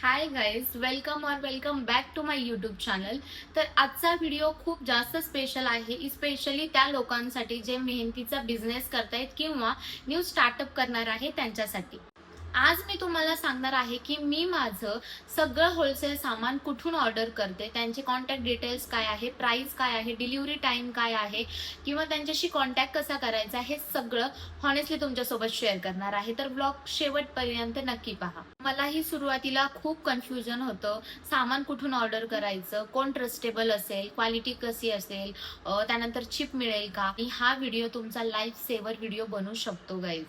High guys, welcome back to my YouTube channel. तर आजचा video खूप जास्त स्पेशल आहे, स्पेशली त्या लोकांसाठी जे मेहनतीचा बिझनेस करतायत किंवा न्यू स्टार्टअप करणार आहे त्यांच्यासाठी. आज मी तुम्हाला सांगणार आहे की मी माझं सगळं होलसेल सामान कुठून ऑर्डर करते, त्यांचे कॉन्टॅक्ट डिटेल्स काय आहे, प्राइस काय आहे, डिलिव्हरी टाइम काय आहे किंवा त्यांच्याशी कॉन्टॅक्ट कसा करायचा, हे सगळं हॉनेस्टली तुमच्यासोबत शेअर करणार आहे. तर ब्लॉग शेवटपर्यंत नक्की पहा. मलाही सुरुवातीला खूप कन्फ्युजन होतं, सामान कुठून ऑर्डर करायचं, कोण ट्रस्टेबल असेल, क्वालिटी कशी असेल, त्यानंतर चिप मिळेल का. हा व्हिडिओ तुमचा लाईफ सेवर व्हिडिओ बनू शकतो गाईज.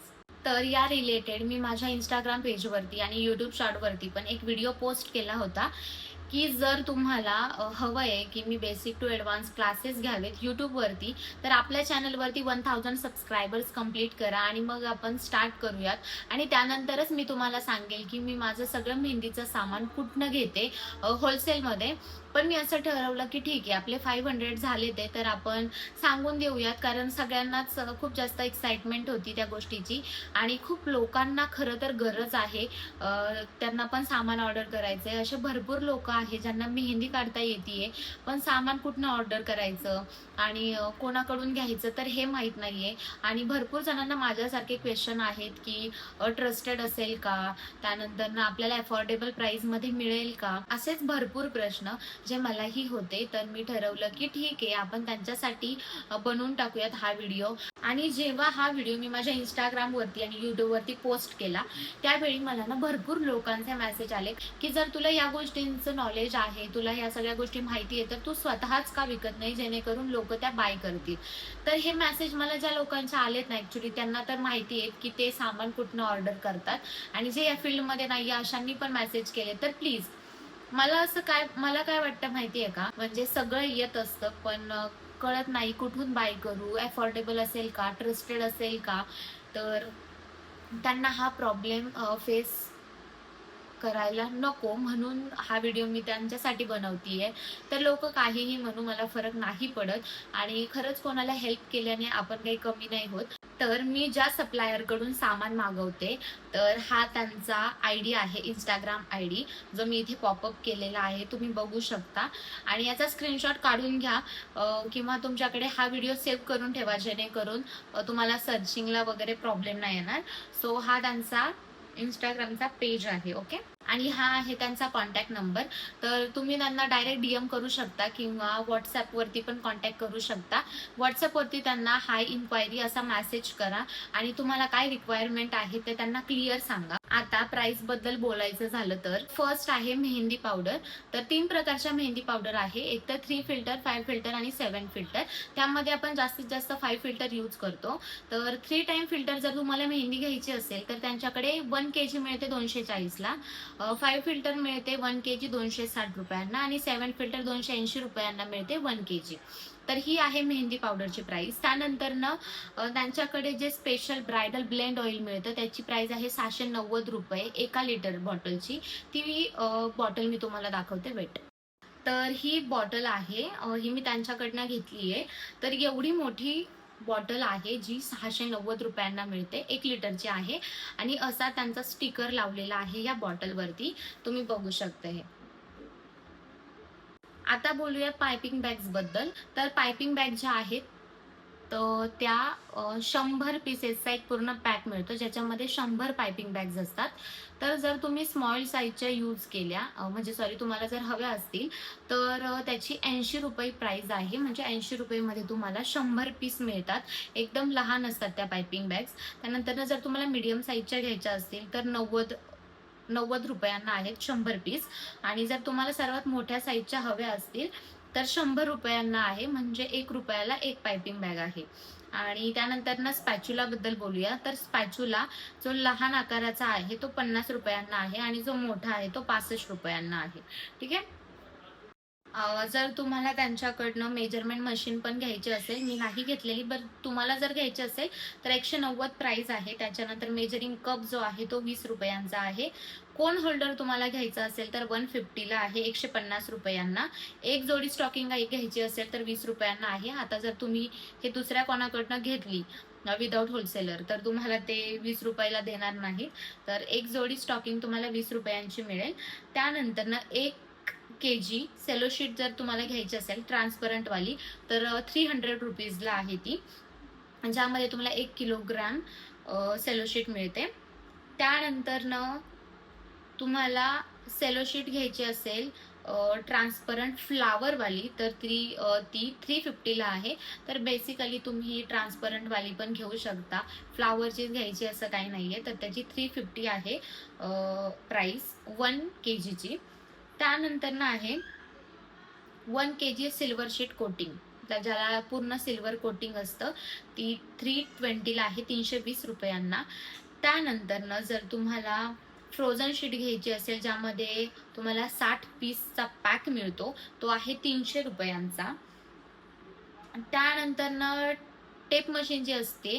तर या रिलेटेड मी माझ्या इंस्टाग्राम पेजवरती आणि यूट्यूब शॉर्टवरती पण एक व्हिडिओ पोस्ट केला होता की जर तुम्हाला हवं आहे की मी बेसिक टू ॲडव्हान्स क्लासेस घ्यावेत यूट्यूबवरती, तर आपल्या चॅनलवरती 1000 सबस्क्रायबर्स कंप्लीट करा आणि मग आपण स्टार्ट करूयात. आणि त्यानंतरच मी तुम्हाला सांगेल की मी माझं सगळं मेहंदीचं सामान कुठनं घेते होलसेलमध्ये. पण मी असं ठरवलं की ठीक आहे, आपले 500 झाले ते तर आपण सांगून देऊयात, कारण सगळ्यांनाच खूप जास्त एक्साइटमेंट होती त्या गोष्टीची आणि खूप लोकांना खरं तर गरज आहे. त्यांना पण सामान ऑर्डर करायचं आहे. असे भरपूर लोक आहे ज्यांना मेहंदी काढता येते, पण सामान कुठनं ऑर्डर करायचं आणि कोणाकडून घ्यायचं तर हे माहीत नाहीये. आणि भरपूर जणांना माझ्यासारखे क्वेश्चन आहेत की ट्रस्टेड असेल का, त्यानंतर ना आपल्याला अफोर्डेबल प्राइसमध्ये मिळेल का, असेच भरपूर प्रश्न जे मलाही होते. तर मी ठरवलं की ठीक आहे, आपण त्यांच्यासाठी बनवून टाकूयात हा व्हिडिओ. आणि जेव्हा हा व्हिडिओ मी माझ्या इंस्टाग्रामवरती आणि यूट्यूबवरती पोस्ट केला, त्यावेळी मला ना भरपूर लोकांचे मेसेज आले की जर तुला या गोष्टींचं नॉलेज आहे, तुला या सगळ्या गोष्टी माहिती आहे, तर तू स्वतःच का विकत नाही, जेणेकरून लोक त्या बाय करतील. तर हे मेसेज मला ज्या लोकांचे आलेत ना, ॲक्च्युली त्यांना तर माहिती आहे की ते सामान कुठनं ऑर्डर करतात. आणि जे या फील्डमध्ये नाही अशांनी पण मेसेज केले. तर प्लीज, मला काय वाटतं माहिती आहे का, म्हणजे सगळं येत असतं पण कळत नाही कुठून बाय करू, अफोर्डेबल असेल का, ट्रस्टेड असेल का. तर त्यांना हा प्रॉब्लेम फेस करायला नको म्हणून हा व्हिडिओ मी त्यांच्यासाठी बनवतीये. तर लोक काहीही म्हणू, मला फरक नाही पडत आणि खरंच कोणाला हेल्प केल्याने आपण काही कमी नाही होत. तर मी ज्या सप्लायर कडून सामान मागवते, तर हा त्यांचा आयडी आहे, इंस्टाग्राम आयडी, जो मी इथे पॉपअप केलेला आहे, तुम्ही बघू शकता. आणि याचा स्क्रीनशॉट काढून घ्या किंवा तुमच्याकडे हा व्हिडिओ सेव्ह करून ठेवा, जेणेकरून तुम्हाला सर्चिंगला वगैरे प्रॉब्लेम नाही येणार. सो हा त्यांचा इंस्टाग्रामचा पेज आहे. ओके. आणि हा आहे त्यांचा कॉन्टॅक्ट नंबर. तर तुम्ही त्यांना डायरेक्ट डीएम करू शकता किंवा व्हॉट्सॲपवरती पण कॉन्टॅक्ट करू शकता. व्हॉट्सॲपवरती त्यांना हाय इन्क्वायरी असा मेसेज करा आणि तुम्हाला काय रिक्वायरमेंट आहे ते त्यांना क्लिअर सांगा. आता प्राइस बद्दल बोलायचं झालं तर फर्स्ट आहे मेहंदी पावडर. तर 3 प्रकारच्या मेहंदी पावडर आहे, एक तर 3 फिल्टर, 5 फिल्टर आणि 7 फिल्टर. त्यामध्ये आपण जास्तीत जास्त 5 फिल्टर यूज करतो. तर 3 टाइम फिल्टर जर तुम्हाला मेहंदी घ्यायची असेल तर त्यांच्याकडे 1 kg मिळते 240ला. 5 फिल्टर मिळते 1 kg 260 रुपयांना आणि 7 फिल्टर 280 रुपयांना मिळते 1 kg. तर ही आहे मेहंदी पावडरची प्राइस. त्यानंतर ना त्यांच्याकडे जे स्पेशल ब्रायडल ब्लेंड ऑइल मिळतं त्याची प्राइस आहे 690 रुपये 1 लिटर बॉटलची. ती बॉटल मी तुम्हाला दाखवते, वेट. तर ही बॉटल आहे, ही मी त्यांच्याकडनं घेतली आहे. तर एवढी मोठी बॉटल आहे जी 690 रुपयांना मिळते, 1 लिटरची आहे. आणि असा त्यांचा स्टिकर लावलेला आहे या बॉटलवरती, तुम्ही बघू शकता हे. आता बोलूया पायपिंग बॅग्स बद्दल. तर पायपिंग बॅग ज्या आहेत तर त्या 100 पीसेसचा एक पूर्ण पॅक मिळतो, ज्याच्यामध्ये 100 पायपिंग बॅग्स असतात. तर जर तुम्ही स्मॉल साईजच्या यूज केल्या, म्हणजे सॉरी, तुम्हाला जर हव्या असतील तर त्याची 80 रुपये प्राइस आहे. म्हणजे 80 रुपयेमध्ये तुम्हाला 100 पीस मिळतात. एकदम लहान असतात त्या पायपिंग बॅग्स. त्यानंतर जर तुम्हाला मीडियम साईजच्या घ्यायच्या असतील तर 90 रुपयांना आहेत 100 पीस. आणि जर तुम्हाला सर्वात मोठ्या साईजच्या हव्या असतील तर 100 रुपयांना आहे, म्हणजे 1 रुपयाला एक पायपिंग बॅग आहे. आणि त्यानंतर ना स्पॅच्युला बद्दल बोलूया. तर स्पॅच्युला जो लहान आकाराचा आहे तो 50 रुपयांना आहे आणि जो मोठा आहे तो 65 रुपयांना आहे. ठीक आहे. जर तुम्हाला त्यांच्याकडनं मेजरमेंट मशीन पण घ्यायची असेल, मी नाही घेतलेली, बरं तुम्हाला जर घ्यायची असेल तर 190 प्राइस आहे. त्याच्यानंतर मेजरिंग कप जो आहे तो 20 रुपयांचा आहे. कोन होल्डर तुम्हाला घ्यायचा असेल तर 150ला आहे, 150 रुपयांना. एक जोडी स्टॉकिंग घ्यायची असेल तर 20 रुपयांना आहे. आता जर तुम्ही हे दुसऱ्या कोणाकडनं घेतली विदाउट होलसेलर तर तुम्हाला ते 20 रुपयाला देणार नाही. तर एक जोडी स्टॉकिंग तुम्हाला 20 रुपयांची मिळेल. त्यानंतर 1 केजी सेलोशीट जर तुम्हाला घ्यायची असेल ट्रान्सपरंटवाली तर 300 रुपीजला आहे ती, ज्यामध्ये तुम्हाला 1 किलोग्राम सेलोशीट मिळते. त्यानंतर तुम्हाला सेलोशीट घ्यायची असेल ट्रान्सपरंट फ्लावरवाली तर ती 350ला आहे. तर बेसिकली तुम्ही ट्रान्सपरंटवाली पण घेऊ शकता, फ्लावरची घ्यायची असं काही नाहीये. तर त्याची 350 आहे प्राइस 1 केजीची. त्यानंतर आहे 1 केजी सिल्वर शीट कोटिंग, ज्याला पूर्ण सिल्वर कोटिंग असतं, ती 320ला आहे, 320 रुपयांना. त्यानंतर जर तुम्हाला फ्रोझन शीट घ्यायची असेल ज्यामध्ये तुम्हाला 60 पीसचा पॅक मिळतो, तो आहे 300 रुपयांचा. त्यानंतर टेप मशीन जी असते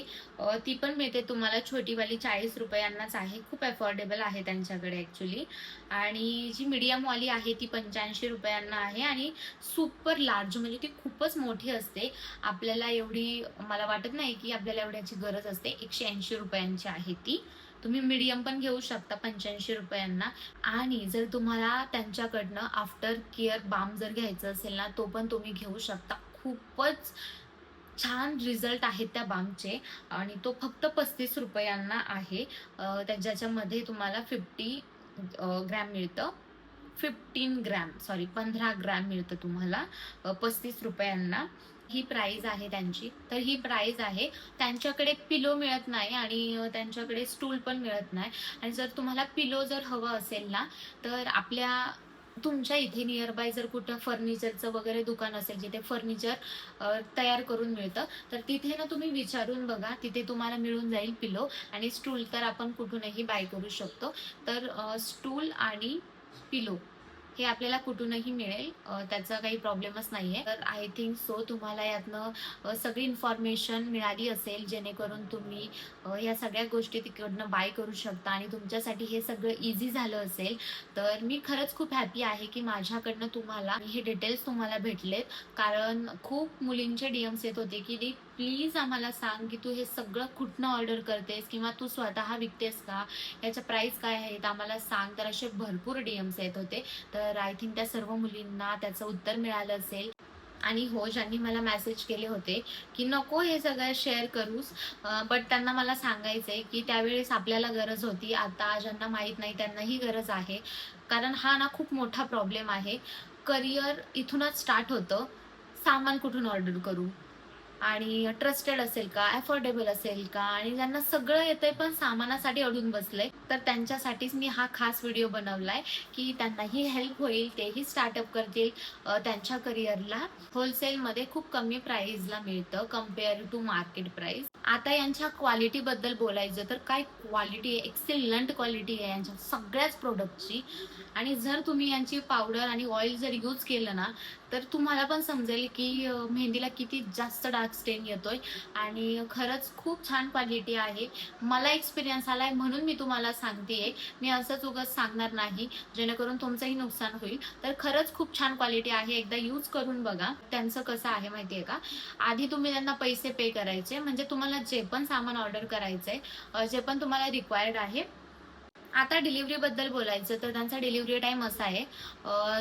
ती पण मिळते तुम्हाला, छोटीवाली 40 रुपयांनाच आहे. खूप अफोर्डेबल आहे त्यांच्याकडे ॲक्च्युली. आणि जी मीडियमवाली आहे ती 85 रुपयांना आहे. आणि सुपर लार्ज म्हणजे ती खूपच मोठी असते, आपल्याला एवढी मला वाटत नाही की आपल्याला एवढ्याची गरज असते. 180 रुपयांची आहे ती. तुम्ही मीडियम पण घेऊ शकता 85 रुपयांना. आणि जर तुम्हाला त्यांच्याकडनं आफ्टर केअर बाम जर घ्यायचं असेल ना, तो पण तुम्ही घेऊ शकता. खूपच छान रिझल्ट आहेत त्या बामचे. आणि तो फक्त 35 रुपयांना आहे. ज्याच्यामध्ये तुम्हाला 50 ग्रॅम मिळतं. 15 ग्रॅम, सॉरी 15 ग्रॅम मिळतं तुम्हाला 35 रुपयांना. ही प्राइस आहे त्यांची. तर ही प्राइस आहे. त्यांच्याकडे पिलो मिळत नाही आणि त्यांच्याकडे स्टूल पण मिळत नाही. आणि जर तुम्हाला पिलो जर हवं असेल ना, तर आपल्या तुमच्या इथे नियर बाय जर कुठं फर्निचरचं वगैरे दुकान असेल जिथे फर्निचर तयार करून मिळतं, तर तिथे ना तुम्ही विचारून बघा, तिथे तुम्हाला मिळून जाईल पिलो. आणि स्टूल तर आपण कुठूनही बाय करू शकतो. तर स्टूल आणि पिलो हे आपल्याला कुठूनही मिळेल, त्याचा काही प्रॉब्लेमच नाहीये. तर आय थिंक सो तुम्हाला यातनं सगळी इन्फॉर्मेशन मिळाली असेल, जेणेकरून तुम्ही या सगळ्या गोष्टी तिकडनं बाय करू शकता आणि तुमच्यासाठी हे सगळं इझी झालं असेल. तर मी खरंच खूप हॅपी आहे की माझ्याकडनं तुम्हाला हे डिटेल्स तुम्हाला भेटलेत. कारण खूप मुलींचे डीएम्स येत होते की प्लीज आम्हाला सांग की तू हे सगळं कुठनं ऑर्डर करतेस किंवा तू स्वतः विकतेस का, याच्या प्राइस काय आहेत आम्हाला सांग. तर असे भरपूर डीएम्स येत होते. तर आय थिंक त्या सर्व मुलींना त्याचं उत्तर मिळालं असेल. आणि हो, ज्यांनी मला मेसेज केले होते की नको हे सगळं शेअर करूस, बट त्यांना मला सांगायचंय की त्यावेळेस आपल्याला गरज होती, आता ज्यांना माहीत नाही त्यांनाही गरज आहे. कारण हा ना खूप मोठा प्रॉब्लेम आहे. करिअर इथूनच स्टार्ट होतं. सामान कुठून ऑर्डर करू आणि ट्रस्टेड असेल का, अफोर्डेबल असेल का, आणि ज्यांना सगळं येतंय पण सामानासाठी अडून बसलंय, तर त्यांच्यासाठीच मी हा खास व्हिडिओ बनवलाय की त्यांनाही हेल्प होईल, तेही स्टार्टअप करतील. त्यांच्या करिअरला होलसेलमध्ये खूप कमी प्राइसला मिळतं कम्पेअर टू मार्केट प्राइस. आता यांच्या क्वालिटीबद्दल बोलायचं तर काय क्वालिटी आहे, एक्सेलंट क्वालिटी आहे यांच्या सगळ्याच प्रोडक्टची. आणि जर तुम्ही यांची पावडर आणि ऑइल जर यूज केलं ना, तर तुम्हाला पण समजेल की मेहंदीला किती जास्त डार्क स्टेन येतोय. आणि खरंच खूप छान क्वालिटी आहे. मला एक्सपिरियन्स आलाय म्हणून मी तुम्हाला सांगतेय, मी असंच उगाच सांगणार नाही जेणेकरून तुमचंही नुकसान होईल. तर खरंच खूप छान क्वालिटी आहे, एकदा यूज करून बघा. त्यांचं कसं आहे माहितीये का, आधी तुम्ही त्यांना पैसे पे करायचे, म्हणजे तुम्हाला जे पण सामान ऑर्डर करायचंय, जे पण तुम्हाला रिक्वायर्ड आहे. आता डिलिव्हरीबद्दल बोलायचं तर त्यांचा डिलिव्हरी टाईम असा आहे,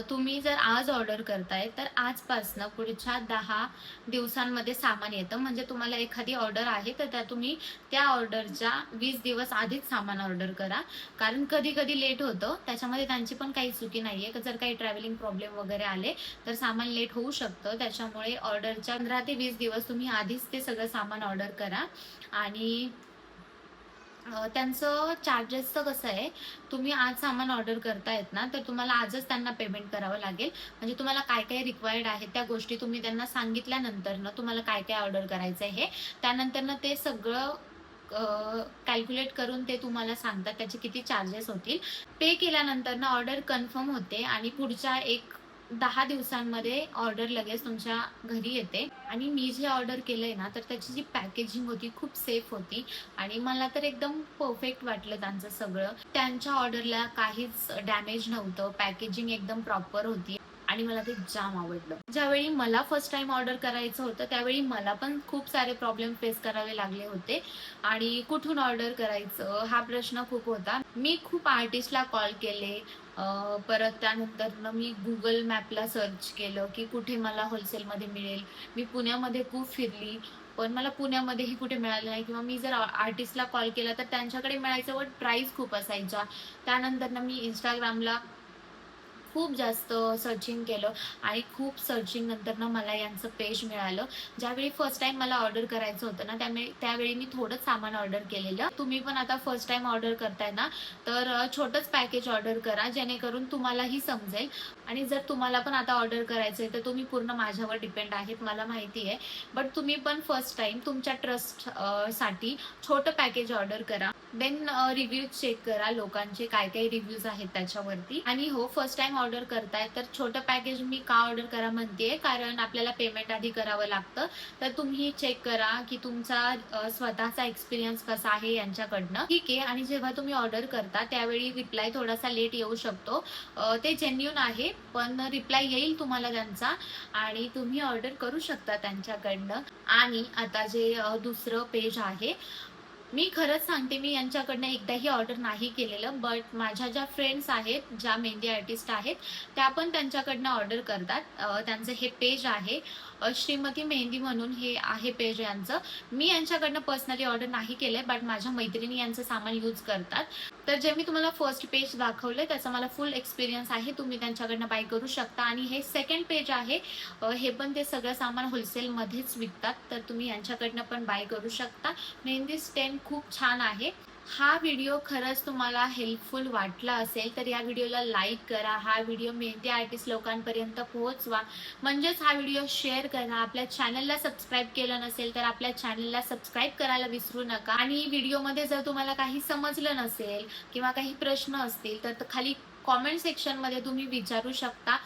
तुम्ही जर आज ऑर्डर करताय तर आजपासनं पुढच्या 10 दिवसांमध्ये सामान येतं. म्हणजे तुम्हाला एखादी ऑर्डर आहे तर तुम्ही त्या ऑर्डरच्या 20 दिवस आधीच सामान ऑर्डर करा. कारण कधी कधी लेट होतं, त्याच्यामध्ये त्यांची पण काही चुकी नाहीये. जर काही ट्रॅव्हलिंग प्रॉब्लेम वगैरे आले तर सामान लेट होऊ शकतं. त्याच्यामुळे ऑर्डरच्या 15 ते 20 दिवस तुम्ही आधीच ते सगळं सामान ऑर्डर करा. आणि त्यांचं चार्जेसचं कसं आहे, तुम्ही आज सामान ऑर्डर करतायत ना, तर तुम्हाला आजच त्यांना पेमेंट करावं लागेल. म्हणजे तुम्हाला काय काय रिक्वायर्ड आहे त्या गोष्टी तुम्ही त्यांना सांगितल्यानंतर तुम्हाला काय काय ऑर्डर करायचं आहे, त्यानंतर ते सगळं कॅल्क्युलेट करून ते तुम्हाला सांगतात त्याचे किती चार्जेस होतील. पे केल्यानंतर ऑर्डर कन्फर्म होते आणि पुढच्या 1 10 दिवसांमध्ये ऑर्डर लगेच तुमच्या घरी येते. आणि मी जे ऑर्डर केलंय ना, तर त्याची जी पॅकेजिंग होती खूप सेफ होती आणि मला तर एकदम परफेक्ट वाटलं त्यांचं सगळं. त्यांच्या ऑर्डरला काहीच डॅमेज नव्हतं. पॅकेजिंग एकदम प्रॉपर होती आणि मला ते जाम आवडलं. ज्यावेळी मला फर्स्ट टाईम ऑर्डर करायचं होतं, त्यावेळी मला पण खूप सारे प्रॉब्लेम फेस करावे लागले होते आणि कुठून ऑर्डर करायचं हा प्रश्न खूप होता. मी खूप आर्टिस्टला कॉल केले. परत त्यानंतर मी Google मॅपला सर्च केलं, की कुठे मला होलसेलमध्ये मिळेल. मी पुण्यामध्ये खूप फिरली, पण मला पुण्यामध्येही कुठे मिळालं नाही किंवा मी जर आर्टिस्टला कॉल केला तर त्यांच्याकडे मिळायचं पण प्राईस खूप असायच्या. त्यानंतर मी Instagramला खूप जास्त सर्चिंग केलं आणि खूप सर्चिंग नंतर मला यांचं पेज मिळालं. ज्यावेळी फर्स्ट टाईम मला ऑर्डर करायचं होतं ना, त्यावेळी मी थोडं सामान ऑर्डर केलेलं. तुम्ही पण आता फर्स्ट टाईम ऑर्डर करताय ना, तर छोटंच पॅकेज ऑर्डर करा, जेणेकरून तुम्हालाही समजेल. आणि जर तुम्हाला पण आता ऑर्डर करायचंय, तर तुम्ही पूर्ण माझ्यावर डिपेंड आहेत, मला माहिती आहे. बट तुम्ही पण फर्स्ट टाईम तुमच्या ट्रस्ट साठी छोटं पॅकेज ऑर्डर करा. देन रिव्ह्यूज चेक करा, लोकांचे काय काय रिव्ह्यूज आहेत त्याच्यावरती. आणि हो, फर्स्ट टाइम ऑर्डर करताय तर छोटं पॅकेज मी का ऑर्डर करा म्हणतेय, कारण आपल्याला पेमेंट आधी करावं लागतं. तर तुम्ही चेक करा की तुमचा स्वतःचा एक्सपिरियन्स कसा आहे यांच्याकडनं. ठीक आहे. आणि जेव्हा तुम्ही ऑर्डर करता त्यावेळी रिप्लाय थोडासा लेट येऊ शकतो. ते जेन्युइन आहे, पण रिप्लाय येईल तुम्हाला त्यांचा आणि तुम्ही ऑर्डर करू शकता त्यांच्याकडनं. आणि आता जे दुसरं पेज आहे, मी खरंच सांगते, मी यांच्याकडनं एकदाही ऑर्डर नाही केलेलं. बट माझ्या ज्या फ्रेंड्स आहेत, ज्या मेहंदी आर्टिस्ट आहेत, त्या पण त्यांच्याकडनं ऑर्डर करतात. त्यांचं हे पेज आहे, श्रीमती मेहंदी म्हणून हे आहे पेज यांचं. मी यांच्याकडनं पर्सनली ऑर्डर नाही केलंय, बट माझ्या मैत्रिणी यांचं सामान यूज करतात. तर जे मी तुम्हाला फर्स्ट पेज दाखवलंय त्याचा मला फुल एक्सपिरियन्स आहे. तुम्ही त्यांच्याकडनं बाय करू शकता. आणि हे सेकंड पेज आहे, हे पण ते सगळं सामान होलसेलमध्येच विकतात. तर तुम्ही यांच्याकडनं पण बाय करू शकता. मेहंदी स्टॅन्ड खूप छान आहे. हा व्हिडिओ खरंच तुम्हाला हेल्पफुल वाटला असेल तर या व्हिडिओला लाईक करा. हा व्हिडिओ मेहंदी आर्टिस्ट लोकांपर्यंत पोहोचवा. म्हणजेच हा व्हिडिओ शेअर करा. आपल्या चॅनलला सबस्क्राईब केलं नसेल तर आपल्या चॅनलला सबस्क्राईब करायला विसरू नका. आणि व्हिडिओमध्ये जर तुम्हाला काही समजलं नसेल किंवा काही प्रश्न असतील तर खाली कॉमेंट सेक्शनमध्ये तुम्ही विचारू शकता.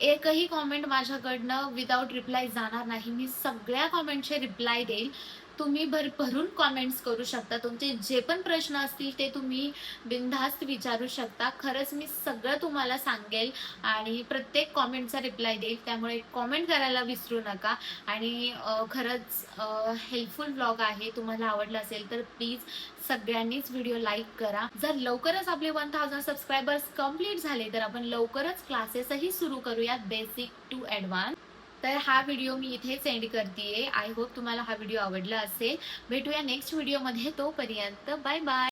एकही कॉमेंट माझ्याकडनं विदाऊट रिप्लाय जाणार नाही. मी सगळ्या कॉमेंटचे रिप्लाय देईल. तुम्ही भरभरून कॉमेंट्स करू शकता. तुमचे जे पण प्रश्न असतील ते तुम्ही बिनधास्त विचारू शकता. खरंच मी सगळं तुम्हाला सांगेल आणि प्रत्येक कॉमेंटचा रिप्लाय देईल. त्यामुळे कॉमेंट करायला विसरू नका. आणि खरंच हेल्पफुल ब्लॉग आहे. तुम्हाला आवडला असेल तर प्लीज सगळ्यांनीच व्हिडिओ लाईक करा. जर लवकरच आपले 1000 सबस्क्रायबर्स कंप्लीट झाले तर आपण लवकरच क्लासेसही सुरू करूयात, बेसिक टू ॲडव्हान्स. तर हा व्हिडिओ मी इथेच एंड करतेय. आय होप तुम्हाला हा व्हिडिओ आवडला असेल. भेटूया नेक्स्ट व्हिडिओमध्ये. तोपर्यंत बाय बाय.